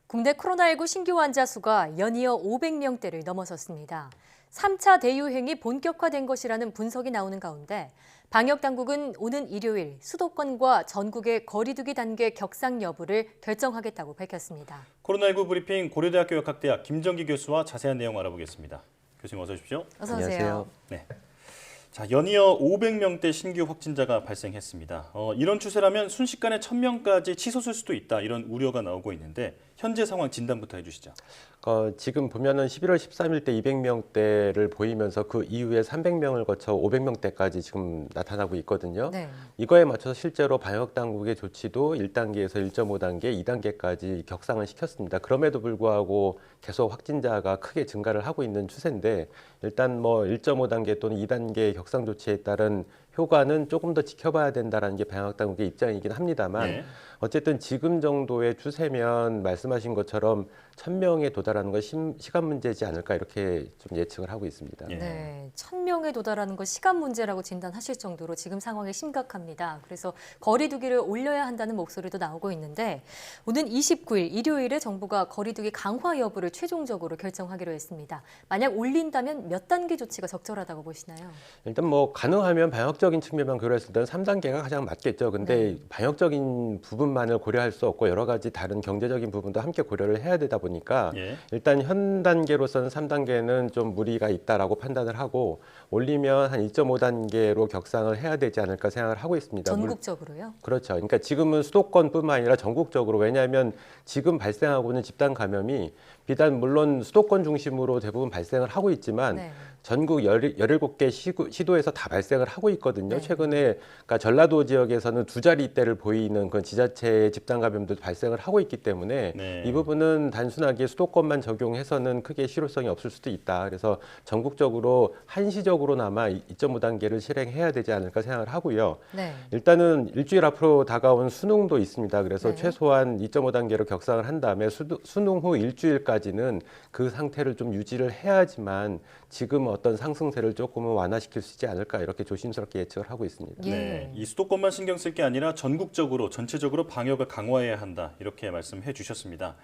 국내 코로나19 신규 환자 수가 연이어 500명대를 넘어섰습니다. 3차 대유행이 본격화된 것이라는 분석이 나오는 가운데 방역당국은 오는 일요일 수도권과 전국의 거리두기 단계 격상 여부를 결정하겠다고 밝혔습니다. 코로나19 브리핑 고려대학교 역학대학 김정기 교수와 자세한 내용 알아보겠습니다. 교수님 어서 오십시오. 어서 오세요. 네. 자, 연이어 500명대 신규 확진자가 발생했습니다. 이런 추세라면 순식간에 1000명까지 치솟을 수도 있다 이런 우려가 나오고 있는데 현재 상황 진단부터 해주시죠. 지금 보면은 11월 13일 때 200명대를 보이면서 그 이후에 300명을 거쳐 500명대까지 지금 나타나고 있거든요. 네. 이거에 맞춰서 실제로 방역당국의 조치도 1단계에서 1.5단계, 2단계까지 격상을 시켰습니다. 그럼에도 불구하고 계속 확진자가 크게 증가를 하고 있는 추세인데 일단 뭐 1.5단계 또는 2단계 격상 조치에 따른 효과는 조금 더 지켜봐야 된다라는 게 방역당국의 입장이긴 합니다만 네. 어쨌든 지금 정도의 추세면 말씀하신 것처럼 1000명에 도달하는 건 시간 문제지 않을까 이렇게 좀 예측을 하고 있습니다. 예. 네, 1000명에 도달하는 건 시간 문제라고 진단하실 정도로 지금 상황이 심각합니다. 그래서 거리두기를 올려야 한다는 목소리도 나오고 있는데 오는 29일 일요일에 정부가 거리두기 강화 여부를 최종적으로 결정하기로 했습니다. 만약 올린다면 몇 단계 조치가 적절하다고 보시나요? 일단 뭐 가능하면 방역적인 측면만 고려했을 때는 3단계가 가장 맞겠죠. 근데 네. 방역적인 부분만을 고려할 수 없고 여러 가지 다른 경제적인 부분도 함께 고려를 해야 되다 보니까 예. 일단 현 단계로서는 3단계는 좀 무리가 있다라고 판단을 하고 올리면 한 2.5단계로 격상을 해야 되지 않을까 생각을 하고 있습니다. 전국적으로요? 그렇죠. 그러니까 지금은 수도권뿐만 아니라 전국적으로 왜냐하면 지금 발생하고 있는 집단 감염이 비단 물론 수도권 중심으로 대부분 발생을 하고 있지만 네. 전국 17개 시도에서 다 발생을 하고 있거든요. 네. 최근에 그러니까 전라도 지역에서는 두 자리대를 보이는 그런 지자체 집단 감염도 발생을 하고 있기 때문에 네. 이 부분은 단순하게 수도권만 적용해서는 크게 실효성이 없을 수도 있다. 그래서 전국적으로 한시적으로나마 2.5단계를 실행해야 되지 않을까 생각을 하고요. 네. 일단은 일주일 앞으로 다가온 수능도 있습니다. 그래서 네. 최소한 2.5단계로 격상을 한 다음에 수능 후 일주일까지는 그 상태를 좀 유지를 해야지만 지금 어떤 상승세를 조금은 완화시킬 수 있지 않을까 이렇게 조심스럽게 예측을 하고 있습니다. 예. 네, 이 수도권만 신경 쓸 게 아니라 전국적으로 전체적으로 방역을 강화해야 한다 이렇게 말씀해 주셨습니다.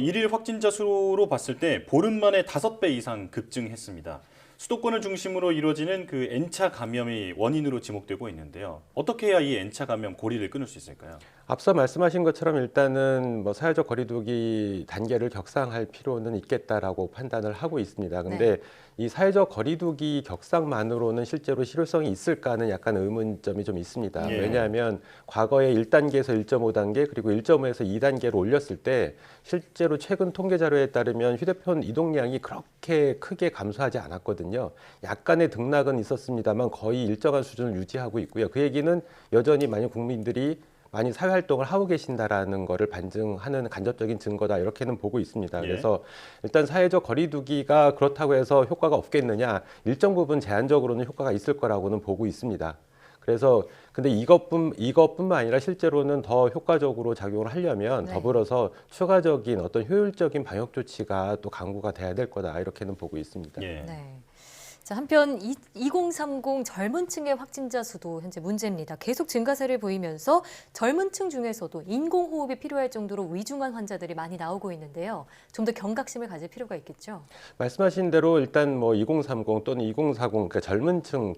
일일 확진자 수로 봤을 때 보름 만에 5배 이상 급증했습니다. 수도권을 중심으로 이루어지는 그 N차 감염이 원인으로 지목되고 있는데요. 어떻게 해야 이 N차 감염 고리를 끊을 수 있을까요? 앞서 말씀하신 것처럼 일단은 뭐 사회적 거리두기 단계를 격상할 필요는 있겠다라고 판단을 하고 있습니다. 근데 네. 이 사회적 거리두기 격상만으로는 실제로 실효성이 있을까는 약간 의문점이 좀 있습니다. 예. 왜냐하면 과거에 1단계에서 1.5단계 그리고 1.5에서 2단계로 올렸을 때 실제로 최근 통계 자료에 따르면 휴대폰 이동량이 그렇게 크게 감소하지 않았거든요. 약간의 등락은 있었습니다만 거의 일정한 수준을 유지하고 있고요. 그 얘기는 여전히 많은 국민들이 많이 사회활동을 하고 계신다라는 거를 반증하는 간접적인 증거다 이렇게는 보고 있습니다. 예. 그래서 일단 사회적 거리두기가 그렇다고 해서 효과가 없겠느냐 일정 부분 제한적으로는 효과가 있을 거라고는 보고 있습니다. 그래서 근데 이것뿐만 아니라 실제로는 더 효과적으로 작용을 하려면 네. 더불어서 추가적인 어떤 효율적인 방역 조치가 또 강구가 돼야 될 거다 이렇게는 보고 있습니다. 예. 네. 자, 한편 2030 젊은 층의 확진자 수도 현재 문제입니다. 계속 증가세를 보이면서 젊은 층 중에서도 인공호흡이 필요할 정도로 위중한 환자들이 많이 나오고 있는데요. 좀 더 경각심을 가질 필요가 있겠죠. 말씀하신 대로 일단 뭐 2030 또는 2040 그러니까 젊은 층,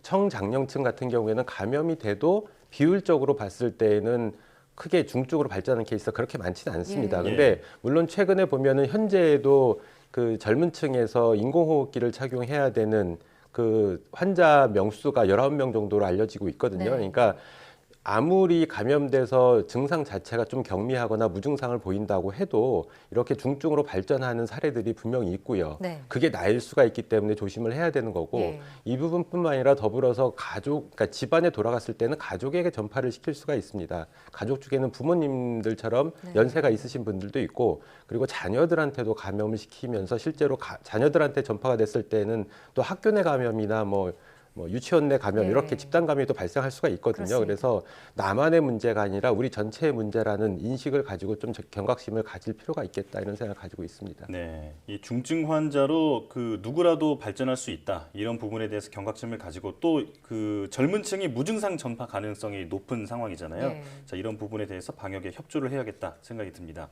청장년층 같은 경우에는 감염이 돼도 비율적으로 봤을 때에는 크게 중증으로 발전하는 케이스가 그렇게 많지는 않습니다. 예. 근데 물론 최근에 보면은 현재에도 그 젊은 층에서 인공호흡기를 착용해야 되는 그 환자 명수가 19명 정도로 알려지고 있거든요. 네. 그러니까 아무리 감염돼서 증상 자체가 좀 경미하거나 무증상을 보인다고 해도 이렇게 중증으로 발전하는 사례들이 분명히 있고요. 네. 그게 나일 수가 있기 때문에 조심을 해야 되는 거고 예. 이 부분뿐만 아니라 더불어서 그러니까 집안에 돌아갔을 때는 가족에게 전파를 시킬 수가 있습니다. 가족 중에는 부모님들처럼 네. 연세가 있으신 분들도 있고 그리고 자녀들한테도 감염을 시키면서 실제로 자녀들한테 전파가 됐을 때는 또 학교 내 감염이나 뭐 유치원 내 감염 네. 이렇게 집단 감염이 또 발생할 수가 있거든요. 그렇습니다. 그래서 나만의 문제가 아니라 우리 전체의 문제라는 인식을 가지고 좀 경각심을 가질 필요가 있겠다 이런 생각을 가지고 있습니다. 네, 이 중증 환자로 그 누구라도 발전할 수 있다 이런 부분에 대해서 경각심을 가지고 또 그 젊은 층이 무증상 전파 가능성이 높은 상황이잖아요. 네. 자, 이런 부분에 대해서 방역에 협조를 해야겠다 생각이 듭니다.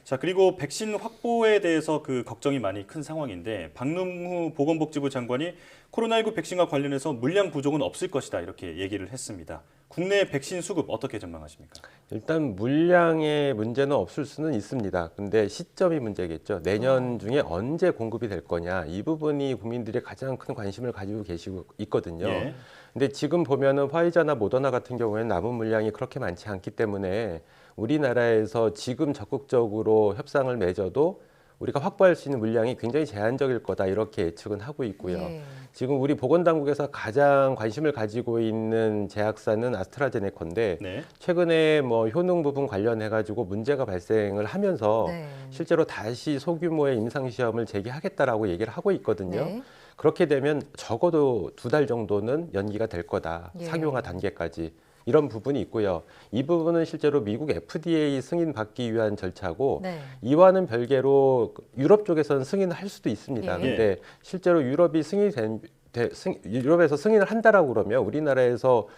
자, 그리고 백신 확보에 대해서 그 걱정이 많이 큰 상황인데 박능후 보건복지부 장관이 코로나19 백신과 관련해서 물량 부족은 없을 것이다 이렇게 얘기를 했습니다. 국내 백신 수급 어떻게 전망하십니까? 일단 물량의 문제는 없을 수는 있습니다. 근데 시점이 문제겠죠. 내년 중에 언제 공급이 될 거냐. 이 부분이 국민들의 가장 큰 관심을 가지고 계시고 있거든요. 예. 근데 지금 보면은 화이자나 모더나 같은 경우에는 남은 물량이 그렇게 많지 않기 때문에 우리나라에서 지금 적극적으로 협상을 맺어도 우리가 확보할 수 있는 물량이 굉장히 제한적일 거다 이렇게 예측은 하고 있고요. 예. 지금 우리 보건당국에서 가장 관심을 가지고 있는 제약사는 아스트라제네카인데 네. 최근에 뭐 효능 부분 관련해 가지고 문제가 발생을 하면서 네. 실제로 다시 소규모의 임상 시험을 재개하겠다라고 얘기를 하고 있거든요. 네. 그렇게 되면 적어도 2달 정도는 연기가 될 거다. 예. 상용화 단계까지. 이런 부분이 있고요. 이 부분은 실제로 미국 FDA 승인 받기 위한 절차고 네. 이와는 별개로 유럽 쪽에서는 승인을 할 수도 있습니다. 예. 근데 실제로 유럽이 유럽에서 승인을 한다라고 그러면 우리나라에서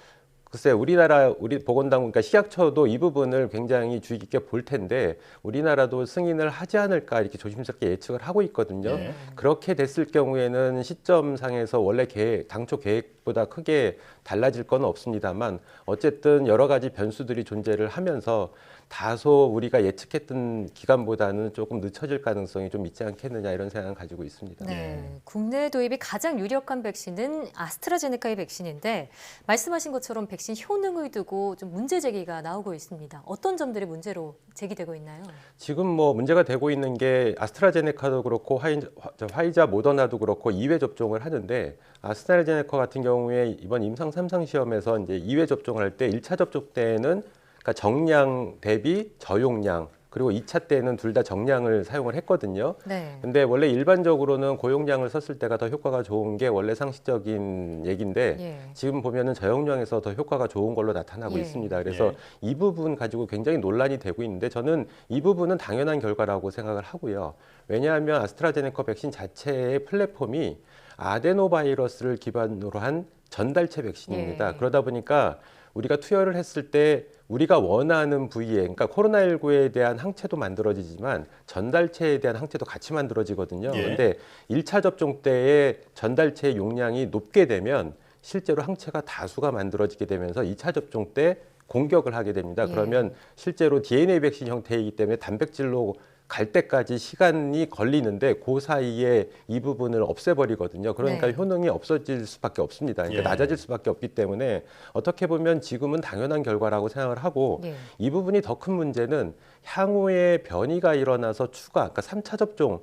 글쎄 우리 보건당국 그러니까 식약처도 이 부분을 굉장히 주의 깊게 볼 텐데 우리나라도 승인을 하지 않을까 이렇게 조심스럽게 예측을 하고 있거든요. 예. 그렇게 됐을 경우에는 시점상에서 원래 당초 계획보다 크게 달라질 건 없습니다만 어쨌든 여러 가지 변수들이 존재를 하면서 다소 우리가 예측했던 기간보다는 조금 늦춰질 가능성이 좀 있지 않겠느냐 이런 생각을 가지고 있습니다. 네, 국내 도입이 가장 유력한 백신은 아스트라제네카의 백신인데 말씀하신 것처럼 백신 효능을 두고 좀 문제 제기가 나오고 있습니다. 어떤 점들이 문제로 제기되고 있나요? 지금 뭐 문제가 되고 있는 게 아스트라제네카도 그렇고 화이자 모더나도 그렇고 2회 접종을 하는데 아스트라제네카 같은 경우에 이번 임상 3상 시험에서 이제 2회 접종을 할 때 1차 접종 때는 그러니까 정량 대비 저용량 그리고 2차 때는 둘 다 정량을 사용을 했거든요. 네. 근데 원래 일반적으로는 고용량을 썼을 때가 더 효과가 좋은 게 원래 상식적인 얘기인데 예. 지금 보면은 저용량에서 더 효과가 좋은 걸로 나타나고 예. 있습니다. 그래서 예. 이 부분 가지고 굉장히 논란이 되고 있는데 저는 이 부분은 당연한 결과라고 생각을 하고요. 왜냐하면 아스트라제네카 백신 자체의 플랫폼이 아데노바이러스를 기반으로 한 전달체 백신입니다. 예. 그러다 보니까 우리가 투여를 했을 때 우리가 원하는 부위에 그러니까 코로나19에 대한 항체도 만들어지지만 전달체에 대한 항체도 같이 만들어지거든요. 예. 그런데 1차 접종 때의 전달체의 용량이 높게 되면 실제로 항체가 다수가 만들어지게 되면서 2차 접종 때 공격을 하게 됩니다. 예. 그러면 실제로 DNA 백신 형태이기 때문에 단백질로 갈 때까지 시간이 걸리는데 그 사이에 이 부분을 없애버리거든요. 그러니까 네. 효능이 없어질 수밖에 없습니다. 그러니까 예. 낮아질 수밖에 없기 때문에 어떻게 보면 지금은 당연한 결과라고 생각을 하고 예. 이 부분이 더 큰 문제는 향후에 변이가 일어나서 그러니까 3차 접종을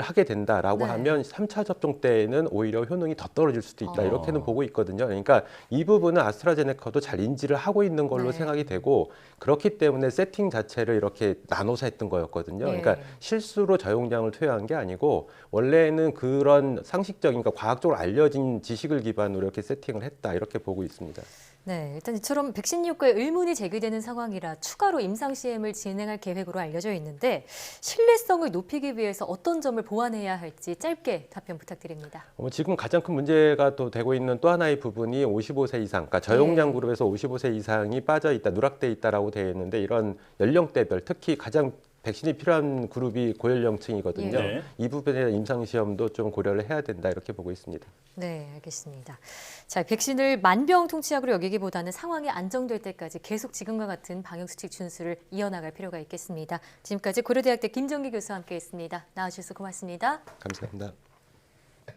하게 된다라고 네. 하면 3차 접종 때에는 오히려 효능이 더 떨어질 수도 있다. 어. 이렇게는 보고 있거든요. 그러니까 이 부분은 아스트라제네카도 잘 인지를 하고 있는 걸로 네. 생각이 되고 그렇기 때문에 세팅 자체를 이렇게 나눠서 했던 거였거든요. 예. 그러니까 실수로 저용량을 투여한 게 아니고 원래는 그런 상식적인 그러니까 과학적으로 알려진 지식을 기반으로 이렇게 세팅을 했다. 이렇게 보고 있습니다. 네, 일단 이처럼 백신 효과에 의문이 제기되는 상황이라 추가로 임상 시험을 진행할 계획으로 알려져 있는데 신뢰성을 높이기 위해서 어떤 점을 보완해야 할지 짧게 답변 부탁드립니다. 지금 가장 큰 문제가 또 되고 있는 또 하나의 부분이 55세 이상, 그러니까 저용량 네. 그룹에서 55세 이상이 빠져 있다, 누락돼 있다라고 되어 있는데 이런 연령대별, 특히 가장 백신이 필요한 그룹이 고연령층이거든요. 예. 이 부분에 대한 임상 시험도 좀 고려를 해야 된다 이렇게 보고 있습니다. 네, 알겠습니다. 자, 백신을 만병통치약으로 여기기보다는 상황이 안정될 때까지 계속 지금과 같은 방역수칙 준수를 이어나갈 필요가 있겠습니다. 지금까지 고려대학대 김정기 교수와 함께했습니다. 나와주셔서 고맙습니다. 감사합니다.